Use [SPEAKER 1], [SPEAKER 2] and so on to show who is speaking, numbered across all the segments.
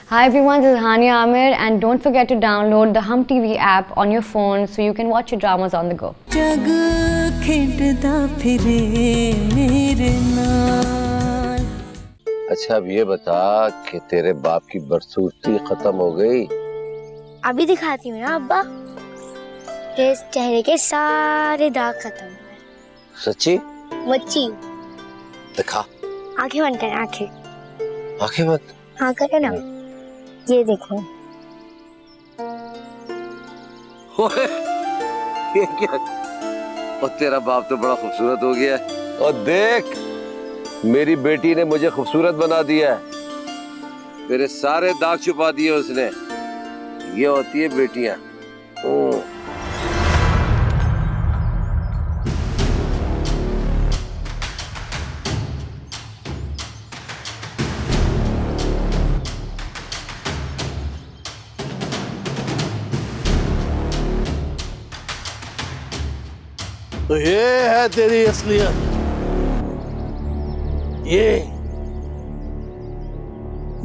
[SPEAKER 1] Hi everyone, this is Hania Amir and don't forget to download the Hum TV app on your phone so you can watch your dramas on the go.
[SPEAKER 2] जग खिंडदा फिरे मेरे नाल।
[SPEAKER 3] अच्छा अब ये बता कि तेरे बाप की बदसूरती खत्म हो गई?
[SPEAKER 4] अभी दिखाती हूँ ना अब्बा, ये चेहरे के सारे दाग खत्म।
[SPEAKER 3] सच्ची?
[SPEAKER 4] मच्छी
[SPEAKER 3] दिखा।
[SPEAKER 4] आंखें बंद कर, आंखें
[SPEAKER 3] आंखें मत।
[SPEAKER 4] हाँ करे ना, ये देखो।
[SPEAKER 3] ये क्या? और तेरा बाप तो बड़ा खूबसूरत हो गया है। और देख मेरी बेटी ने मुझे खूबसूरत बना दिया है। मेरे सारे दाग छुपा दिए उसने। ये होती है बेटियां।
[SPEAKER 5] तो ये है तेरी असलियत। ये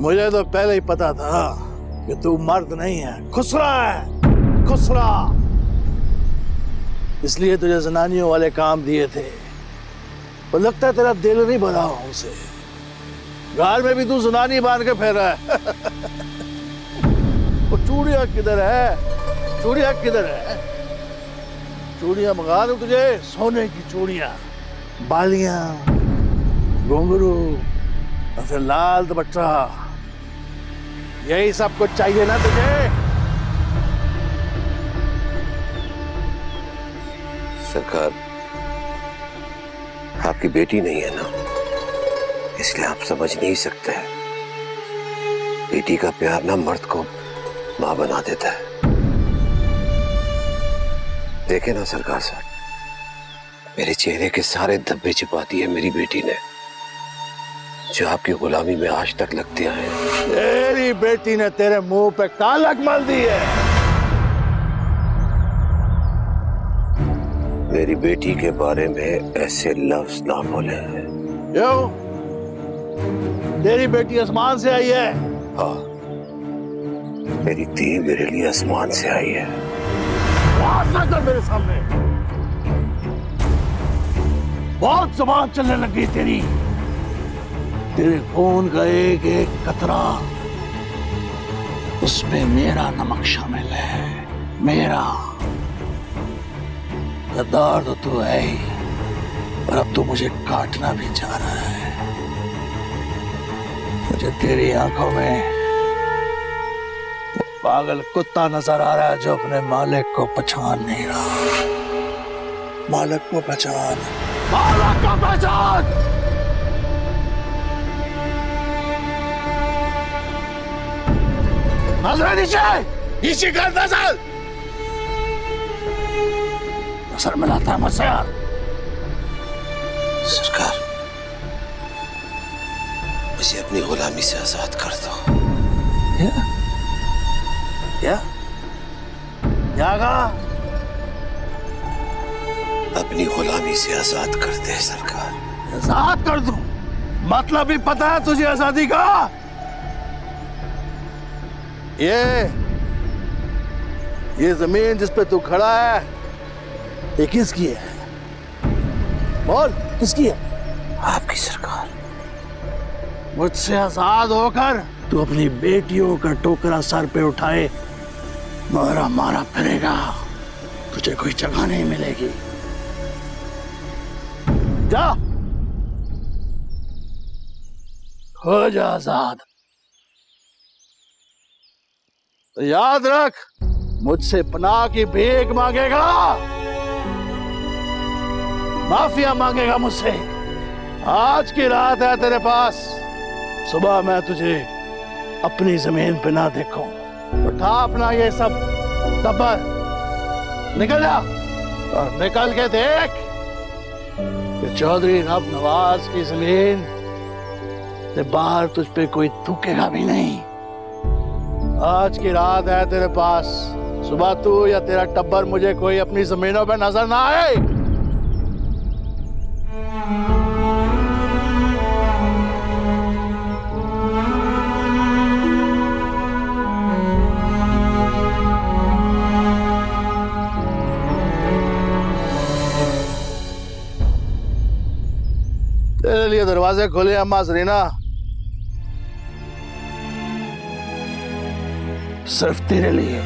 [SPEAKER 5] मुझे तो पहले ही पता था कि तू मर्द नहीं है, खुसरा है, खुसरा। इसलिए तुझे जनानियों वाले काम दिए थे। और लगता है तेरा दिल नहीं भरा उसे। गाल में भी तू जनानी बांध के फेर रहा है। वो चूड़ियां किधर है? चूड़ियां किधर है? चूड़ियां मंगा दूं तुझे, सोने की चूड़ियां, बालियां, घुंघरू और फिर लाल दुपट्टा। यही सब कुछ चाहिए ना तुझे?
[SPEAKER 3] सरकार, आपकी बेटी नहीं है ना, इसलिए आप समझ नहीं सकते। बेटी का प्यार ना मर्द को मां बना देता है। देखे ना सरकार साहब, मेरे चेहरे के सारे धब्बे छिपा दिए मेरी बेटी ने, जो आपकी गुलामी में आज तक लगते आए।
[SPEAKER 5] तेरी बेटी ने तेरे मुंह पे कालक मल दी है।
[SPEAKER 3] मेरी बेटी के बारे में ऐसे लफ्ज ना बोले।
[SPEAKER 5] क्यों? तेरी बेटी आसमान से आई है?
[SPEAKER 3] हाँ, मेरी धी मेरे लिए आसमान से आई है।
[SPEAKER 5] बात ना कर मेरे सामने। बहुत जुबान चलने लगी तेरी। तेरे खून का एक एक कतरा, उसमें मेरा नमक शामिल है। मेरा गद्दार तो तू है ही, और अब तो मुझे काटना भी चाह रहा है। मुझे तेरी आंखों में पागल कुत्ता नजर आ रहा है जो अपने मालिक को पहचान नहीं रहा। मालिक को पहचान, मालिक को पहचान। नजर नीचे, नीचे कर नजर। नजर मिलाता है मुझसे यार।
[SPEAKER 3] सरकार, मुझे अपनी गुलामी से आजाद कर दो।
[SPEAKER 5] क्या? क्या कहा?
[SPEAKER 3] अपनी गुलामी से आजाद कर दे सरकार।
[SPEAKER 5] आजाद कर दूं? मतलब भी पता है तुझे आजादी का? ये जमीन जिस पे तू खड़ा है, ये किसकी है? बोल, किसकी है?
[SPEAKER 3] आपकी सरकार।
[SPEAKER 5] मुझसे आजाद होकर तू अपनी बेटियों का टोकरा सर पे उठाए मारा मारा फिरेगा, तुझे कोई जगह नहीं मिलेगी। जा, हो जा आजाद। तो याद रख, मुझसे पनाह की भीख मांगेगा, माफिया मांगेगा मुझसे। आज की रात है तेरे पास। सुबह मैं तुझे अपनी जमीन पे ना देखूं। उठा अपना ये सब टब्बर, निकल जा और निकल के देख कि चौधरी रब नवाज की जमीन से बाहर तुझ पे कोई थूकेगा भी नहीं। आज की रात है तेरे पास। सुबह तू या तेरा टब्बर मुझे कोई अपनी जमीनों पे नजर ना आए। लिए दरवाजे खोले अम्मा सरीना, सिर्फ तेरे लिए,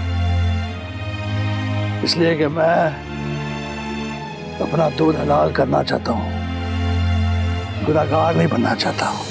[SPEAKER 5] इसलिए कि मैं अपना दूध हलाल करना चाहता हूं, गुनाहगार नहीं बनना चाहता हूं।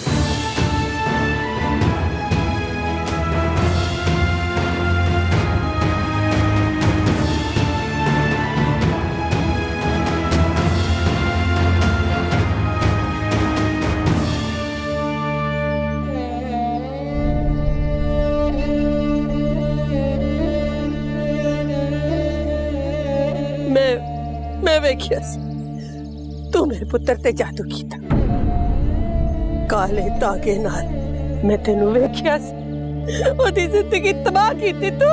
[SPEAKER 6] मैं वेखिया तू मेरे पुत्र ते जादू कीता, काले धागे नाल मैं तेनू वेखिया ओदी जिंदगी तबाह कीती तू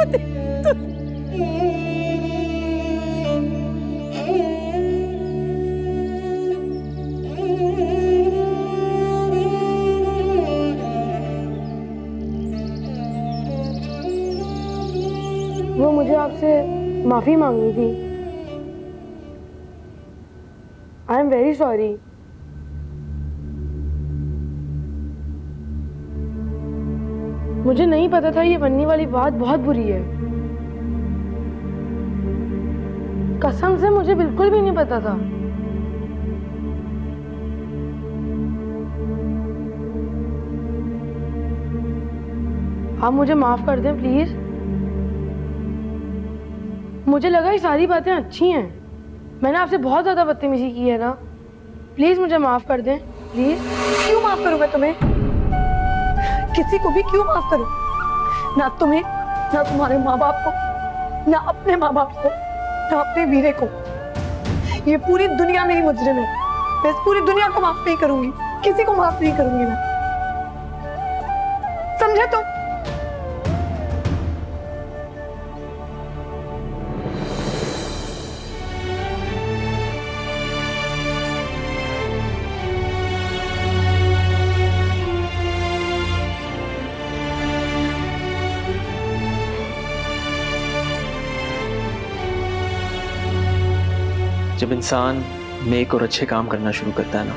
[SPEAKER 7] वो मुझे आपसे माफी मांगनी थी। I am very sorry. मुझे नहीं पता था ये बनने वाली बात बहुत बुरी है। कसम से मुझे बिल्कुल भी नहीं पता था। आप मुझे माफ कर दें प्लीज। मुझे लगा ये सारी बातें अच्छी हैं। मैंने आपसे बहुत ज्यादा बदतमीजी की है ना। प्लीज मुझे माफ कर दें प्लीज।
[SPEAKER 6] क्यों माफ करूं मैं तुम्हें? किसी को भी क्यों माफ करूं? ना तुम्हें, ना तुम्हारे माँ बाप को, ना अपने माँ बाप को, ना अपने वीरे को। ये पूरी दुनिया मेरी मुजरिम है। मैं इस पूरी दुनिया को माफ नहीं करूंगी, किसी को माफ नहीं करूंगी मैं। समझे तुम?
[SPEAKER 8] जब इंसान नेक और अच्छे काम करना शुरू करता है ना,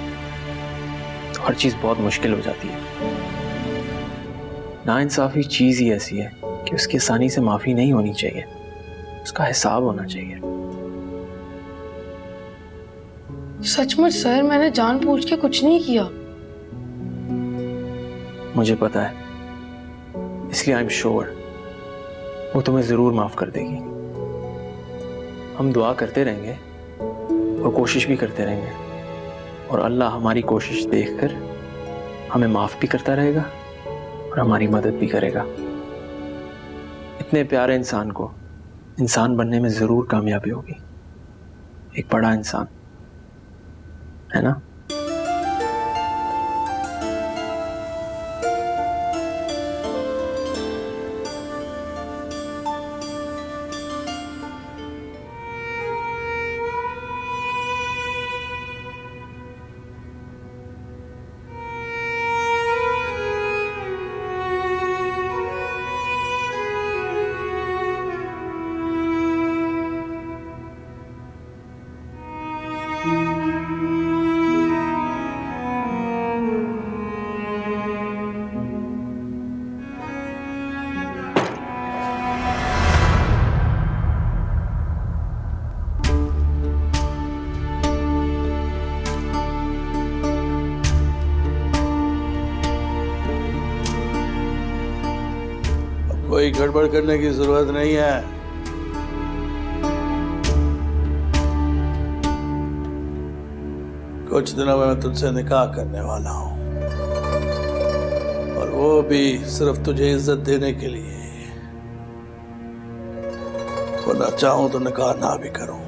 [SPEAKER 8] तो हर चीज़ बहुत मुश्किल हो जाती है। नाइंसाफ़ी चीज़ ही ऐसी है कि उसकी आसानी से माफ़ी नहीं होनी चाहिए, उसका हिसाब होना चाहिए।
[SPEAKER 7] सचमुच सर, मैंने जानबूझ के कुछ नहीं किया।
[SPEAKER 8] मुझे पता है, इसलिए आई एम श्योर वो तुम्हें ज़रूर माफ़ कर देगी। हम दुआ करते रहेंगे और कोशिश भी करते रहेंगे, और अल्लाह हमारी कोशिश देखकर हमें माफ़ भी करता रहेगा और हमारी मदद भी करेगा। इतने प्यारे इंसान को इंसान बनने में ज़रूर कामयाबी होगी, एक बड़ा इंसान, है ना?
[SPEAKER 5] कोई गड़बड़ करने की जरूरत नहीं है। कुछ दिनों में मैं तुझसे निकाह करने वाला हूं, और वो भी सिर्फ तुझे इज्जत देने के लिए, वरना चाहूं तो निकाह ना भी करूं।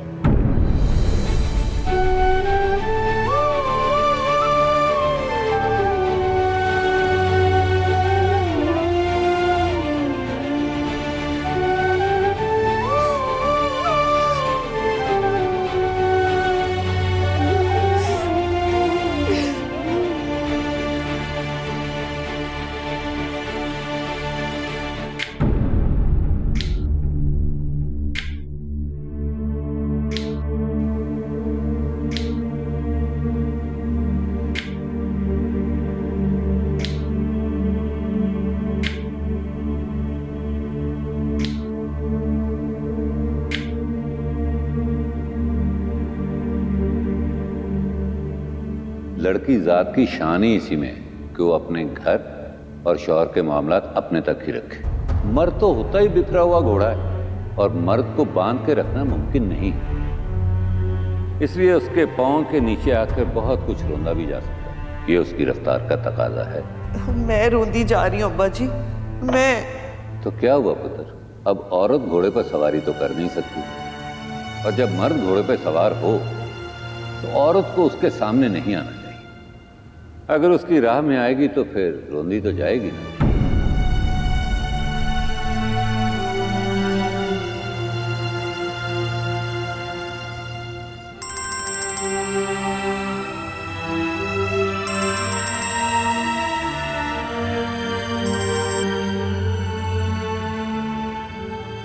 [SPEAKER 9] लड़की जात की शान ही इसी में है कि वो अपने घर और शौहर के मामलात अपने तक ही रखे। मर्द तो होता ही बिखरा हुआ घोड़ा है और मर्द को बांध के रखना मुमकिन नहीं, इसलिए उसके पांव के नीचे आकर बहुत कुछ रोंदा भी जा सकता है। ये उसकी रफ्तार का तकाजा है।
[SPEAKER 10] मैं रोंदी जा रही हूँ अब्बा जी। मैं
[SPEAKER 9] तो क्या हुआ पुत्र, अब औरत घोड़े पर सवारी तो कर नहीं सकती, और जब मर्द घोड़े पर सवार हो तो औरत को उसके सामने नहीं आना चाहिए। अगर उसकी राह में आएगी तो फिर रोंदी तो जाएगी ना।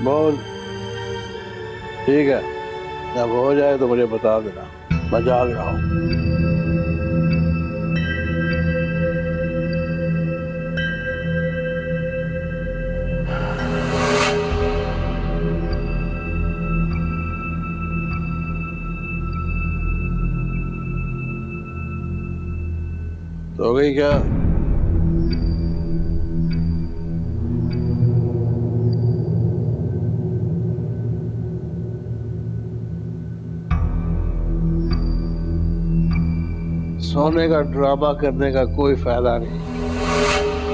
[SPEAKER 5] बोल। ठीक है, जब हो जाए तो मुझे बता देना, मैं जाग रहा हूँ। तो गई क्या? सोने का ड्रामा करने का कोई फायदा नहीं,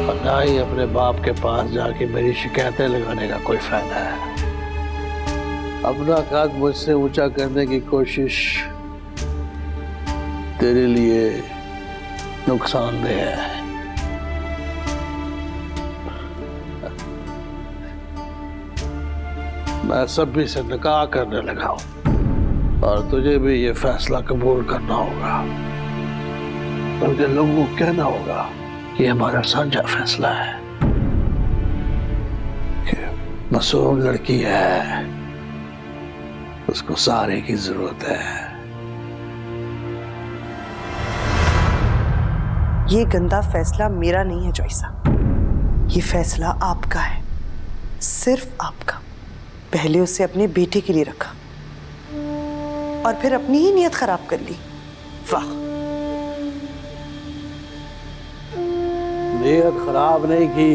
[SPEAKER 5] और ना ही अपने बाप के पास जाके मेरी शिकायतें लगाने का कोई फायदा है। अपना कद मुझसे ऊंचा करने की कोशिश तेरे लिए नुकसानदेह है। मैं सभी से निकाह करने लगा हूं, और तुझे भी ये फैसला कबूल करना होगा। मुझे लोगों को कहना होगा कि हमारा साझा फैसला है कि मासूम लड़की है, उसको सहारे की जरूरत है।
[SPEAKER 10] ये गंदा फैसला मेरा नहीं है जॉय साहब, ये फैसला आपका है, सिर्फ आपका। पहले उसे अपने बेटे के लिए रखा और फिर अपनी ही नीयत खराब कर ली। वाह।
[SPEAKER 5] नीयत खराब नहीं की,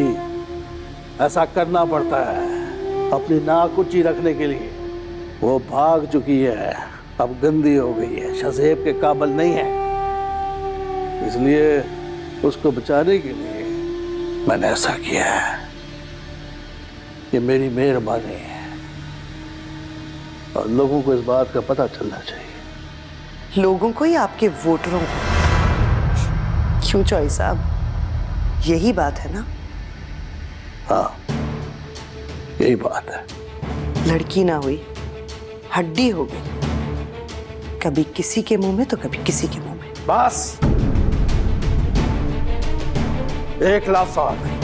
[SPEAKER 5] ऐसा करना पड़ता है अपनी नाक ऊंची रखने के लिए। वो भाग चुकी है, अब गंदी हो गई है, शज़ेब के काबिल नहीं है, इसलिए उसको बचाने के लिए मैंने ऐसा किया है। ये मेरी मेहरबानी है, और लोगों को इस बात का पता चलना चाहिए।
[SPEAKER 10] लोगों को या आपके वोटरों को? क्यों जॉय साहब, यही बात है ना?
[SPEAKER 5] हाँ, यही बात है।
[SPEAKER 10] लड़की ना हुई, हड्डी हो गई, कभी किसी के मुंह में तो कभी किसी के मुंह में।
[SPEAKER 5] बस एक लफ्ज़ और नहीं।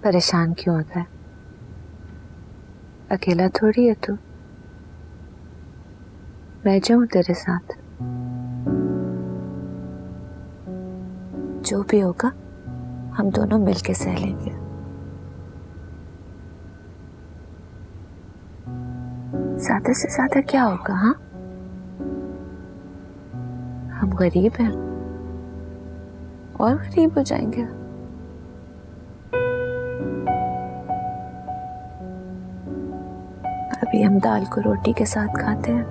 [SPEAKER 11] परेशान क्यों होता है? अकेला थोड़ी है तू, मैं जाऊं तेरे साथ। जो भी होगा हम दोनों मिलके सह लेंगे। ज्यादा से ज्यादा क्या होगा? हाँ, हम गरीब हैं और गरीब हो जाएंगे। अभी हम दाल को रोटी के साथ खाते हैं,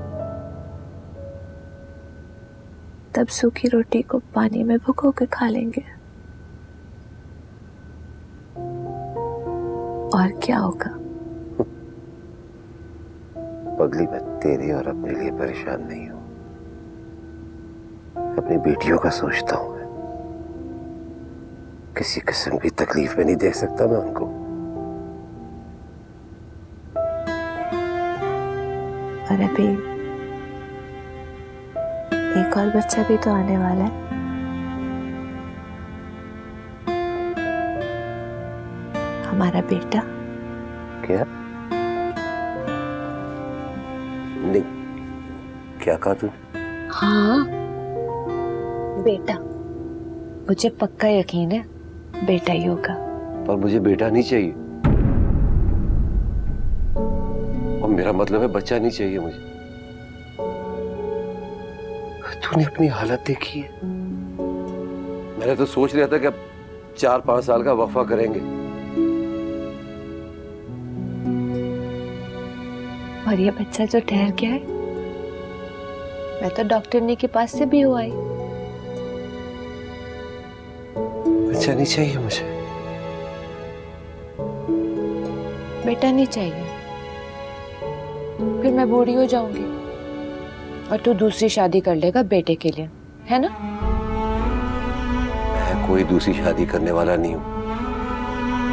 [SPEAKER 11] तब सूखी रोटी को पानी में भिगो के खा लेंगे। और क्या होगा?
[SPEAKER 3] पगली, मैं तेरे और अपने लिए परेशान नहीं हूं, अपनी बेटियों का सोचता हूं। मैं किसी किस्म की तकलीफ में नहीं दे सकता मैं उनको।
[SPEAKER 11] और अभी एक और बच्चा भी तो आने वाला है। हमारा बेटा।
[SPEAKER 3] क्या? नहीं, क्या कहा तूने?
[SPEAKER 11] हाँ, बेटा। मुझे पक्का यकीन है बेटा ही होगा।
[SPEAKER 3] पर मुझे बेटा नहीं चाहिए। मेरा मतलब है बच्चा नहीं चाहिए मुझे। तूने अपनी हालत देखी है। मैंने तो सोच लिया था कि अब 4-5 साल का वक्फा करेंगे।
[SPEAKER 11] और ये बच्चा जो ठहर गया है, मैं तो डॉक्टर ने के पास से भी हो आई।
[SPEAKER 3] बच्चा नहीं चाहिए मुझे।
[SPEAKER 11] बेटा नहीं चाहिए, फिर मैं बूढ़ी हो जाऊंगी और तू दूसरी शादी कर लेगा बेटे के लिए, है ना?
[SPEAKER 3] मैं कोई दूसरी शादी करने वाला नहीं हूं।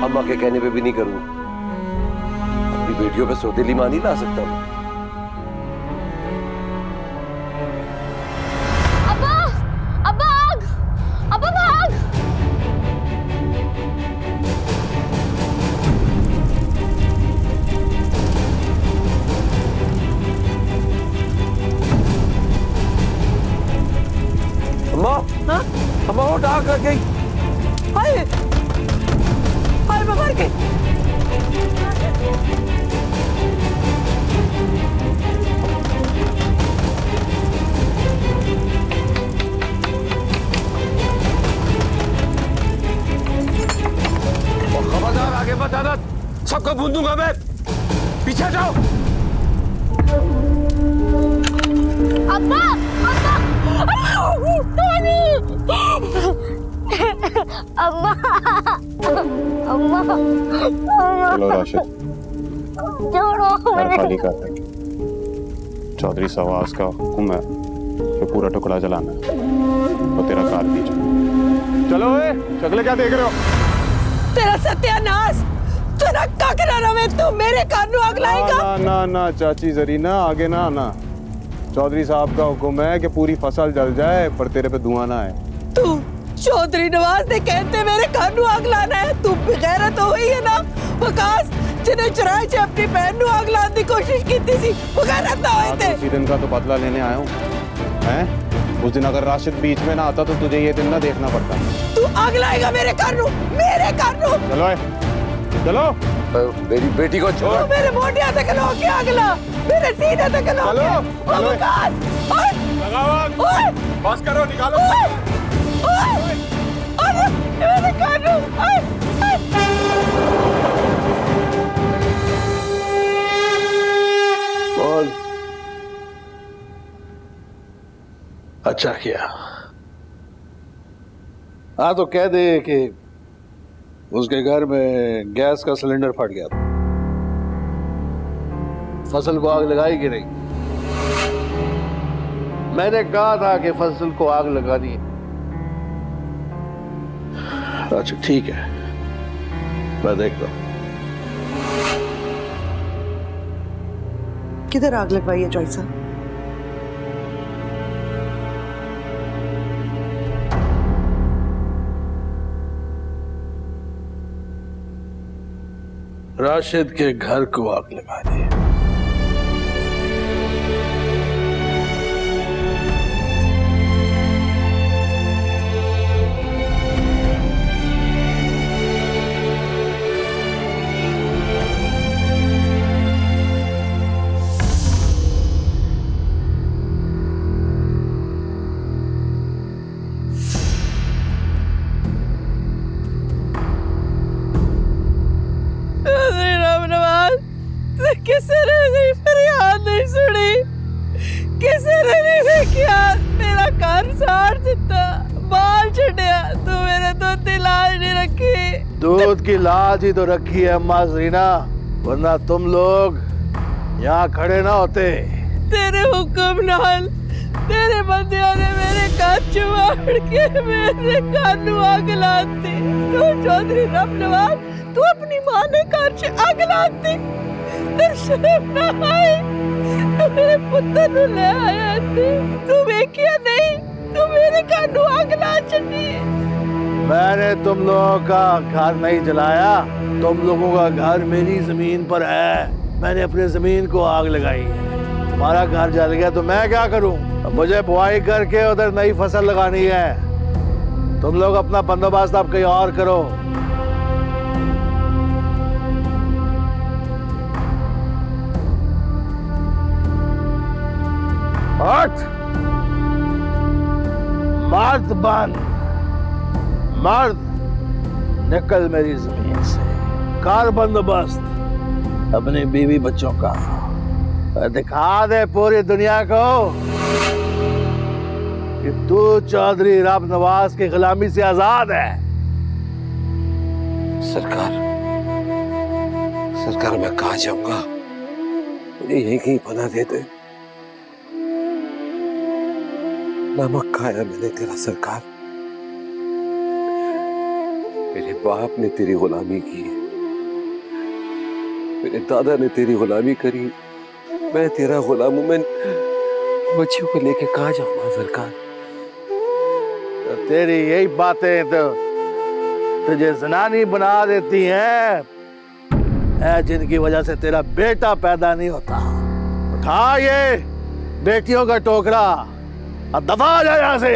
[SPEAKER 3] अम्मा के कहने पे भी नहीं करूंगा। अपनी बेटियों पे सौतेली मां नहीं ला सकता मैं।
[SPEAKER 1] अब्बा! अब्बा आग! अब्बा भाग!
[SPEAKER 3] अम्मा, अम्मा वो आग लग गई।
[SPEAKER 10] हाय हाय, मैं मर गई।
[SPEAKER 3] खबरदार आगे मत आना, सबको भून दूंगा मैं। पीछे जाओ।
[SPEAKER 1] अब्बा! अब्बा! अम्मा! अम्मा!
[SPEAKER 12] चलो राशिद,
[SPEAKER 1] छोड़ो
[SPEAKER 12] घर खाली करते हैं। चौधरी सवास का हुक्म है कि पूरा टुकड़ा जलाना है, तो तेरा कार पीछे। चलो शक्ल क्या देख रहे हो?
[SPEAKER 10] तेरा सत्यानाश, तेरा काकरा रवे, तू मेरे कानू आग लाएगा?
[SPEAKER 12] ना ना ना चाची जरीना, आगे ना आना। चौधरी साहब का हुक्म है कि पूरी फसल जल जाए पर तेरे पे धुआं ना आए।
[SPEAKER 10] तू चौधरी नवाज ने कहते मेरे कानू आग लाना है। तू बेगैरत हो गई है ना वकास, जिन्हें चुराए से अपनी बहन नू आग लाने की कोशिश की थी। बेगैरत ना होए थे।
[SPEAKER 12] उसी दिन का तो बदला लेने आया हूँ। हैं? उस दिन अगर राशिद बीच में ना आता तो तुझे ये दिन ना देखना पड़ता।
[SPEAKER 10] तू आग लाएगा मेरे कानू, मेरे कानू।
[SPEAKER 12] चलो चलो,
[SPEAKER 3] मेरी बेटी को छोड़।
[SPEAKER 10] तू मेरे मोटिया तक लो के आग ला, मेरे सीने तक लो।
[SPEAKER 12] चलो, चलो।
[SPEAKER 10] वकास,
[SPEAKER 12] लगाओ आग। बस करो, निकालो।
[SPEAKER 10] अरे मेरे कानू।
[SPEAKER 5] बोल। अच्छा किया। हाँ तो कह दे कि उसके घर में गैस का सिलेंडर फट गया था। फसल को आग लगाई कि नहीं? मैंने कहा था कि फसल को आग लगानी है। अच्छा ठीक है, मैं देखता हूं।
[SPEAKER 10] किधर आग लगवाई है जॉयसा?
[SPEAKER 5] राशिद के घर को आग लगा दी।
[SPEAKER 10] किसी ने मेरी फरियाद नहीं सुनी, किसी ने नहीं देखा। मेरा घर साड़ दिता, बाल छड़िया। तू मेरे दूध की लाज नहीं रखी।
[SPEAKER 5] दूध की लाज ही तो रखी है अम्मा ज़रीना, वरना तुम लोग यहाँ खड़े ना होते।
[SPEAKER 10] तेरे हुक्म नाल तेरे बंदियों ने मेरे कान चुमाड़ के मेरे कानू आग लाती। तू चौधरी रब नवाज, तू अपनी मां ने घर से आग लाती। शर्म ना आए, मेरे पुत्र नु ले आया थी। तू देखिया नहीं, तू मेरे कानू आग ला छड़ी।
[SPEAKER 5] मैंने तुम लोगों का घर नहीं जलाया, तुम लोगों का घर मेरी जमीन पर है। मैंने अपने जमीन को आग लगाई है। तुम्हारा घर जल गया तो मैं क्या करूं? अब मुझे बुआई करके उधर नई फसल लगानी है। तुम लोग अपना बंदोबस्त आप कहीं और करो। हट। मर्द बन, मर्द निकल मेरी जमीन से। कार बंदोबस्त अपनी बीवी बच्चों का, दिखा दे पूरी दुनिया को कि तू चौधरी राम नवाज की गुलामी से आजाद है।
[SPEAKER 3] सरकार, सरकार मैं कहाँ जाऊंगा? मुझे यहीं कहीं पना दे दे। नमक खाया मैंने तेरा सरकार। मेरे बाप ने तेरी गुलामी की, मेरे दादा ने तेरी गुलामी करी, मैं तेरा गुलाम हूं। मैं बच्चियों को लेके कहाँ जाऊंगा सरकार?
[SPEAKER 5] तो तेरी यही बातें तो तुझे जनानी बना देती हैं, जिनकी वजह से तेरा बेटा पैदा नहीं होता। उठा ये बेटियों का टोकरा, अब दफा हो जा यहां से।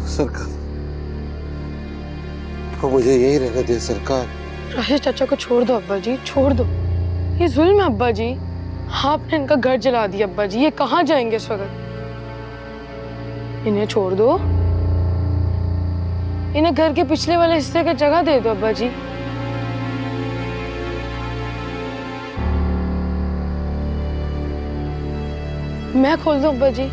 [SPEAKER 3] सरकार, तो मुझे यही रहने दे सरकार।
[SPEAKER 7] राशिद चाचा को छोड़ दो अब्बा जी, छोड़ दो। ये जुल्म है अब्बा जी। आपने इनका घर जला दिया अब्बा जी, ये कहाँ जाएंगे इस वक्त? इन्हें छोड़ दो, इन्हें घर के पिछले वाले हिस्से का जगह दे दो अब्बा जी। मैं खोल दूं अब्बा जी?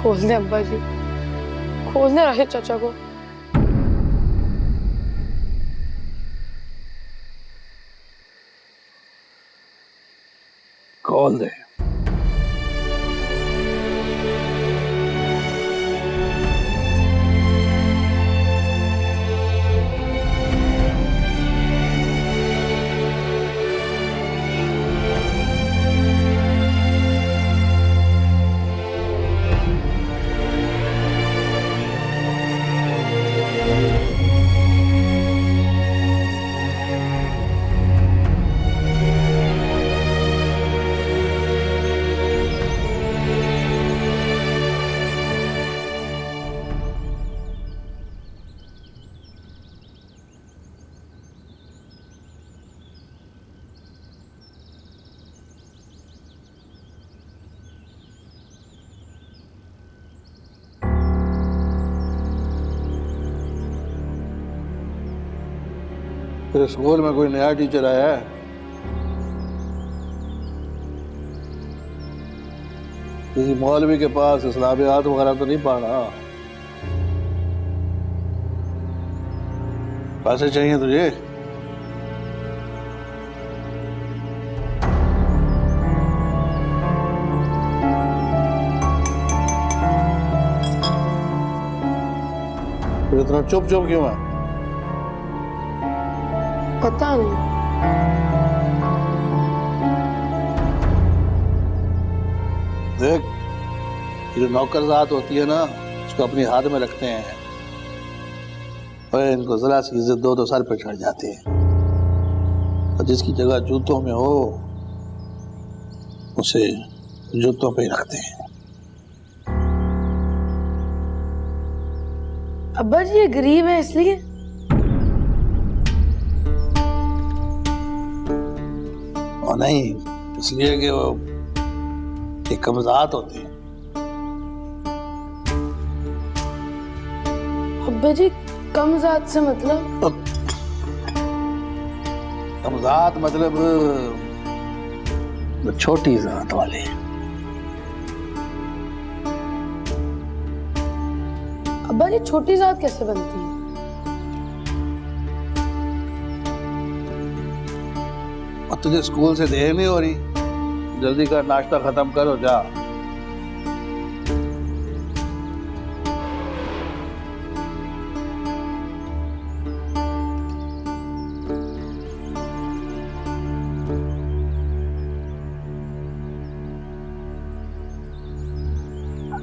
[SPEAKER 7] खोल दे अब्बा जी, खोल दे राशिद चाचा को।
[SPEAKER 5] खोल दे। तेरे स्कूल में कोई नया टीचर आया है? किसी मौलवी के पास इस्लामियात वगैरह तो नहीं पढ़ा? पैसे चाहिए तुझे? तो इतना चुप चुप क्यों है?
[SPEAKER 7] पता नहीं।
[SPEAKER 5] देख, ये जो नौकरजात होती है ना, उसको अपनी हाथ में रखते हैं और इनको जरा सी इज्जत दो तो सर पे चढ़ जाती है। और जिसकी जगह जूतों में हो उसे जूतों पे ही रखते हैं।
[SPEAKER 7] अब्बा जी ये गरीब है इसलिए?
[SPEAKER 5] और नहीं, इसलिए कि वो एक कमजात होते हैं।
[SPEAKER 7] अब्बा जी कम जात से मतलब?
[SPEAKER 5] कमजात मतलब छोटी जात वाले।
[SPEAKER 7] अब्बा जी छोटी जात कैसे बनती है?
[SPEAKER 5] और तुझे स्कूल से देर नहीं हो रही? जल्दी कर, नाश्ता खत्म करो, जा।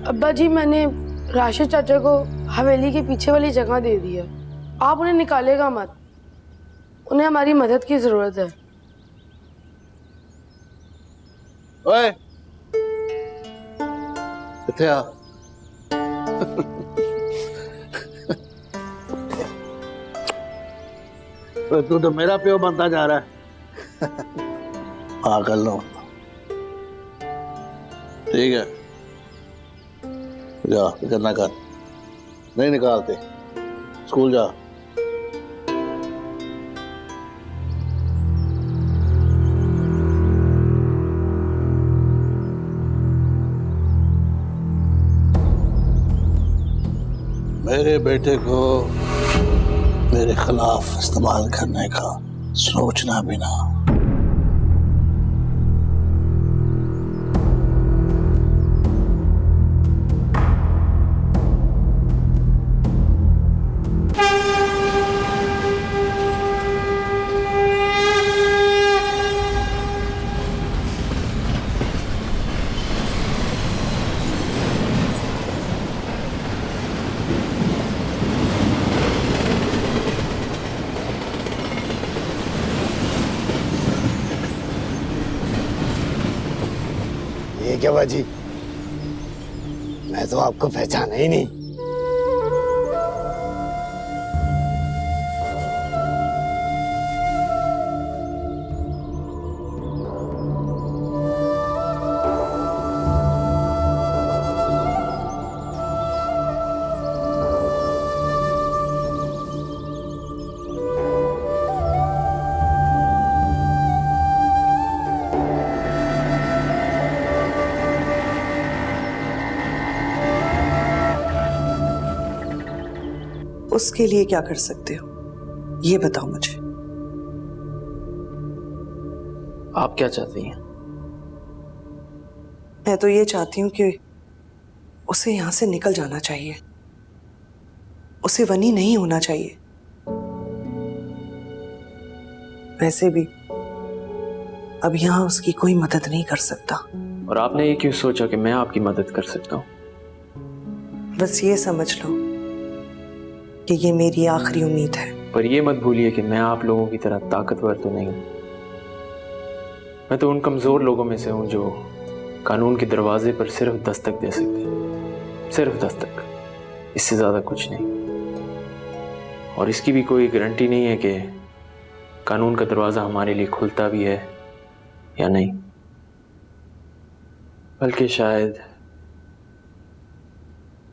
[SPEAKER 7] अब्बा जी मैंने राशिद चाचा को हवेली के पीछे वाली जगह दे दी है, आप उन्हें निकालेगा मत, उन्हें हमारी मदद की जरूरत है।
[SPEAKER 5] ओए, इत्थे आ। तो तू तो मेरा प्यो बनता जा रहा है। पागल लो। ठीक है, जा फिक्र ना कर, नहीं निकालते, स्कूल जा। मेरे बेटे को मेरे खिलाफ इस्तेमाल करने का सोचना भी ना। ये क्या बाजी, मैं तो आपको पहचाना ही नहीं।
[SPEAKER 10] उसके लिए क्या कर सकते हो, ये बताओ मुझे।
[SPEAKER 8] आप क्या चाहती हैं?
[SPEAKER 10] मैं तो ये चाहती हूँ कि उसे यहां से निकल जाना चाहिए, उसे वनी नहीं होना चाहिए। वैसे भी अब यहां उसकी कोई मदद नहीं कर सकता।
[SPEAKER 8] और आपने ये क्यों सोचा कि मैं आपकी मदद कर सकता हूँ?
[SPEAKER 10] बस ये समझ लो कि ये मेरी आखिरी उम्मीद है।
[SPEAKER 8] पर ये मत भूलिए कि मैं आप लोगों की तरह ताकतवर तो नहीं हूं। मैं तो उन कमजोर लोगों में से हूं जो कानून के दरवाजे पर सिर्फ दस्तक दे सकते हैं, सिर्फ दस्तक, इससे ज्यादा कुछ नहीं। और इसकी भी कोई गारंटी नहीं है कि कानून का दरवाजा हमारे लिए खुलता भी है या नहीं, बल्कि शायद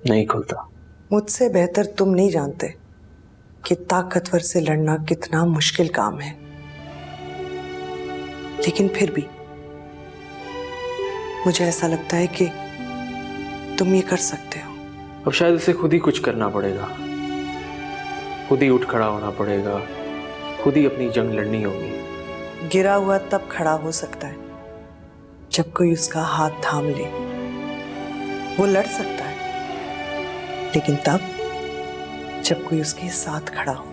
[SPEAKER 8] नहीं खुलता।
[SPEAKER 10] मुझसे बेहतर तुम नहीं जानते कि ताकतवर से लड़ना कितना मुश्किल काम है, लेकिन फिर भी मुझे ऐसा लगता है कि तुम ये कर सकते हो।
[SPEAKER 8] अब शायद उसे खुद ही कुछ करना पड़ेगा, खुद ही उठ खड़ा होना पड़ेगा, खुद ही अपनी जंग लड़नी होगी।
[SPEAKER 10] गिरा हुआ तब खड़ा हो सकता है जब कोई उसका हाथ थाम ले। वो लड़ सकता है, लेकिन तब जब कोई उसके साथ खड़ा हो।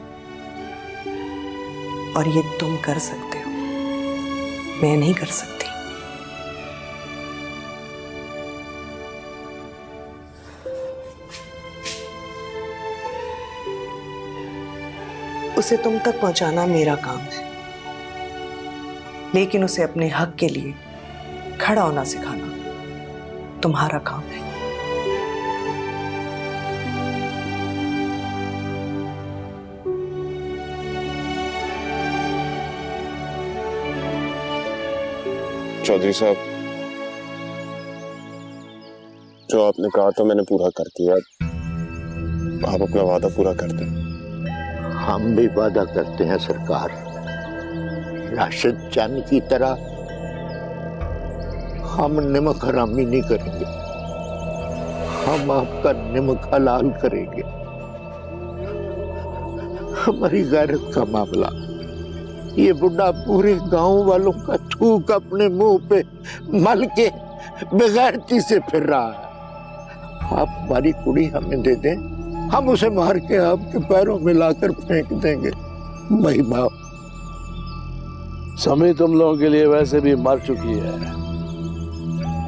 [SPEAKER 10] और ये तुम कर सकते हो, मैं नहीं कर सकती। उसे तुम तक पहुंचाना मेरा काम है, लेकिन उसे अपने हक के लिए खड़ा होना सिखाना तुम्हारा काम है।
[SPEAKER 12] चौधरी साहब, जो आपने कहा था मैंने पूरा कर दिया, आप अपना वादा पूरा कर दें।
[SPEAKER 13] हम भी वादा करते हैं सरकार, राशिद चंद की तरह हम नमक हरामी नहीं करेंगे, हम आपका नमक हलाल करेंगे। हमारी गैरत का मामला, ये बुढ़ा पूरे गांव वालों का थूक अपने मुंह पे मल के बेगैरती से फिर रहा है। आप हमारी कुड़ी हमें दे दें, हम उसे मार के आपके पैरों में लाकर फेंक देंगे। वही बाप
[SPEAKER 5] समी तुम लोगों के लिए वैसे भी मर चुकी है,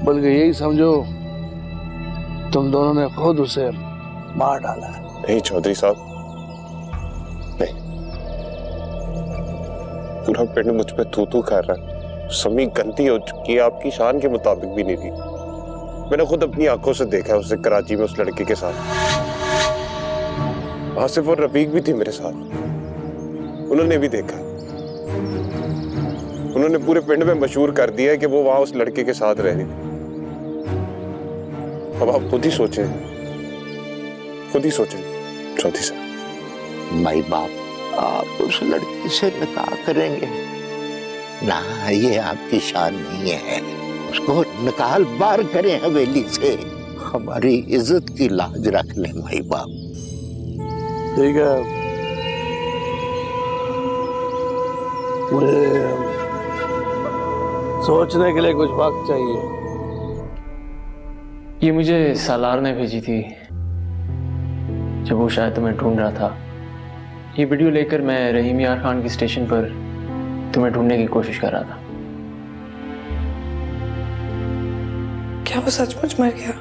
[SPEAKER 5] बल्कि यही समझो तुम दोनों ने खुद उसे मार डाला है।
[SPEAKER 12] नहीं चौधरी साहब, नहीं, पूरा पिंड मुझ पे तू कर रहा है। समी गलती हो चुकी है, आपकी शान के मुताबिक भी नहीं थी। मैंने खुद अपनी आंखों से देखा उसे कराची में उस लड़के के साथ। आसिफ और रफीक भी थे मेरे साथ। उन्होंने भी देखा। उन्होंने पूरे पिंड में मशहूर कर दिया है कि वो वहां उस लड़के के साथ रह रही थी। अब आप खुद ही सोचें चौधरी साहब।
[SPEAKER 13] माई बाप आप उस लड़की से निकाह करेंगे ना, ये आपकी शान नहीं है। उसको निकाल बार करें हवेली से, हमारी इज्जत की लाज रख ले माई बाप।
[SPEAKER 5] ठीक है, मुझे सोचने के लिए कुछ वक्त चाहिए।
[SPEAKER 8] ये मुझे सालार ने भेजी थी जब वो शायद तुम्हें ढूंढ रहा था। ये वीडियो लेकर मैं रहीम यार खान की स्टेशन पर तुम्हें ढूंढने की कोशिश कर रहा था।
[SPEAKER 7] क्या वो सचमुच मर गया?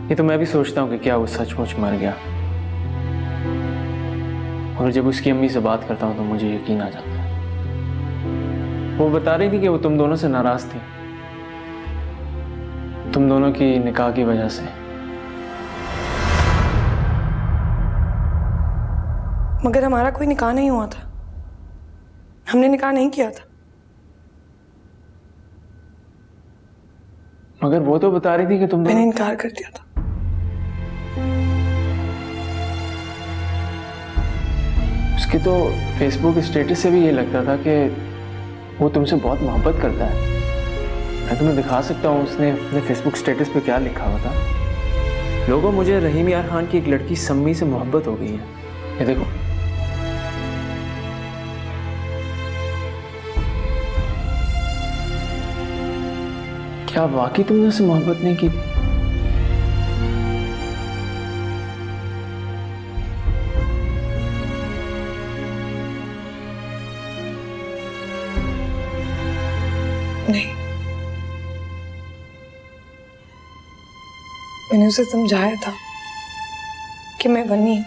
[SPEAKER 8] ये तो मैं भी सोचता हूँ कि क्या वो सचमुच मर गया, और जब उसकी अम्मी से बात करता हूँ तो मुझे यकीन आ जाता है। वो बता रही थी कि वो तुम दोनों से नाराज थी, तुम दोनों की निकाह की वजह से।
[SPEAKER 7] मगर हमारा कोई निकाह नहीं हुआ था, हमने निकाह नहीं किया था।
[SPEAKER 8] मगर वो तो बता रही थी कि तुम
[SPEAKER 7] मैंने इनकार कर दिया था।
[SPEAKER 8] उसके तो फेसबुक स्टेटस से भी ये लगता था कि वो तुमसे बहुत मोहब्बत करता है। मैं तुम्हें दिखा सकता हूँ उसने अपने फेसबुक स्टेटस पे क्या लिखा हुआ था। लोगों, मुझे रहीम यार खान की एक लड़की सम्मी से मोहब्बत हो गई है। ये देखो, क्या वाकई तुमने उससे मोहब्बत नहीं की थी?
[SPEAKER 7] नहीं, मैंने उसे समझाया था कि मैं वन्नी हूं।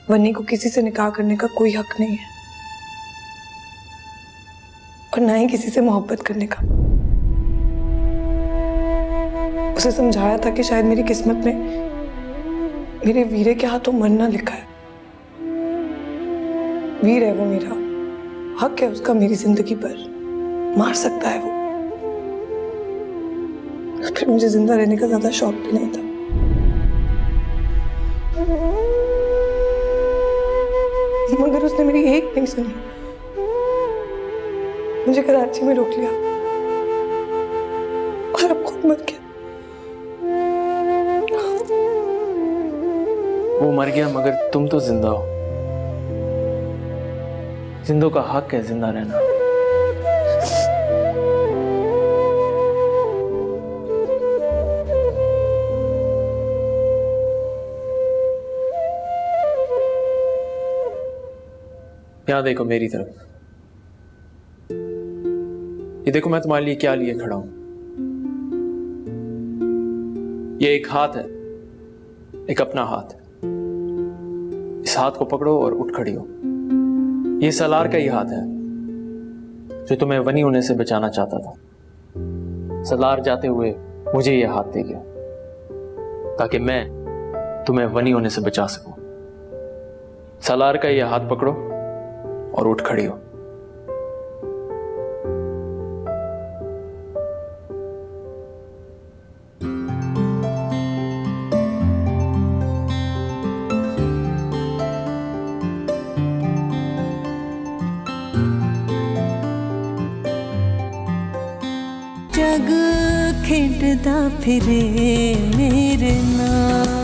[SPEAKER 7] वन्नी को किसी से निकाह करने का कोई हक नहीं है, और ना ही किसी से मोहब्बत करने का। उसे समझाया था कि शायद मेरी किस्मत में मेरे वीरे के हाथों मरना लिखा है। वीर है वो मेरा, हक है उसका मेरी जिंदगी पर, मार सकता है वो। फिर मुझे जिंदा रहने का ज्यादा शौक भी नहीं था। मगर उसने मेरी एक नहीं सुनी, मुझे कराची में रोक लिया और अब खुद मर गया।
[SPEAKER 8] वो मर गया मगर तुम तो जिंदा हो। जिंदों का हक है जिंदा रहना। यहां देखो मेरी तरफ, ये देखो मैं तुम्हारे लिए क्या लिए खड़ा हूं। ये एक हाथ है, एक अपना हाथ। इस हाथ को पकड़ो और उठ खड़ी हो। ये सलार का ही हाथ है जो तुम्हें वनी होने से बचाना चाहता था। सलार जाते हुए मुझे ये हाथ दे गया ताकि मैं तुम्हें वनी होने से बचा सकूं। सलार का ये हाथ पकड़ो और उठ खड़ी हो।
[SPEAKER 2] जग खेडदा फिरे मेरे नाल।